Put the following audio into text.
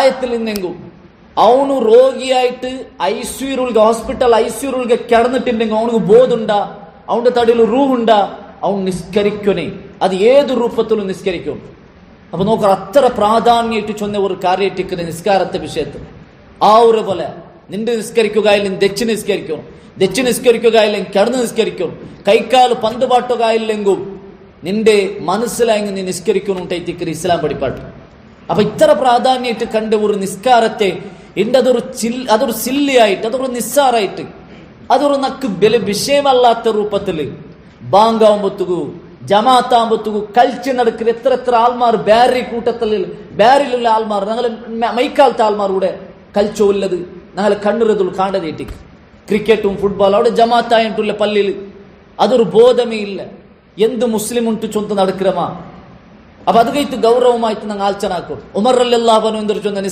പ്രായത്തിൽ നിന്നെങ്കും അവನು രോഗിയായിട്ട് ഹോസ്പിറ്റൽ ഐസിയുൽಗೆ കിടന്നിട്ടുണ്ടെങ്കിൽ അവനക്ക് ബോധുണ്ടാ, അവന്റെ തടിയിൽ റൂഹുണ്ടാ, അവൻ നിസ്കരിക്കണേ. അത് ഏത് രൂപത്തിലും നിസ്കരിക്കും. അപ്പൊ നോക്കാം, അത്ര പ്രാധാന്യമായിട്ട് ചൊന്ന ഒരു കാര്യമായിട്ടിരിക്കുന്ന നിസ്കാരത്തെ വിഷയത്തിൽ. ആ ഒരു പോലെ നിന്റെ നിസ്കരിക്കുകയില്ലെങ്കിൽ ദച്ച് നിസ്കരിക്കുകയില്ലെങ്കിൽ കിടന്ന് നിസ്കരിക്കും, കൈക്കാല് പന്ത് പാട്ടുകയില്ലെങ്കും നിന്റെ മനസ്സിലായെങ്കിൽ നീ നിസ്കരിക്കുന്നുണ്ടായിട്ടിരിക്കുന്ന ഇസ്ലാം പഠിപ്പാട്ട്. അപ്പൊ ഇത്ര പ്രാധാന്യമായിട്ട് കണ്ട ഒരു നിസ്കാരത്തെ അതൊരു സില്ലിയായിട്ട്, അതൊരു നിസ്സാറായിട്ട്, അതൊരു നക്ക് വിഷയമല്ലാത്ത രൂപത്തില് ബാങ്കാവുമ്പത്തുകു ജമാഅത്താകുമ്പത്തുകു കളിച്ച് നടക്കുന്ന എത്ര ആൾമാർ ബാരിലുള്ള ആൾമാർ ഞങ്ങൾ മൈക്കാലത്തെ ആൾമാർ കൂടെ കളിച്ചോല്ലത് ഞങ്ങൾ കണ്ണിറതുൾ കാണ്ടതേറ്റിക്ക്. ക്രിക്കറ്റും ഫുട്ബോൾ അവിടെ ജമാഅത്തായിട്ടുള്ള പള്ളിയിൽ അതൊരു ബോധമേ ഇല്ല. എന്ത് മുസ്ലിം ഉണ്ടു ചൊന്ത നടக்கிறമാ. അപ്പൊ അത് കഴിച്ച് ഗൗരവമായിട്ട് ഞങ്ങൾ ആലോചനാക്കും. ഉമർ റളിയല്ലാഹു അൻഹു എന്തൊരു ചൊന്ന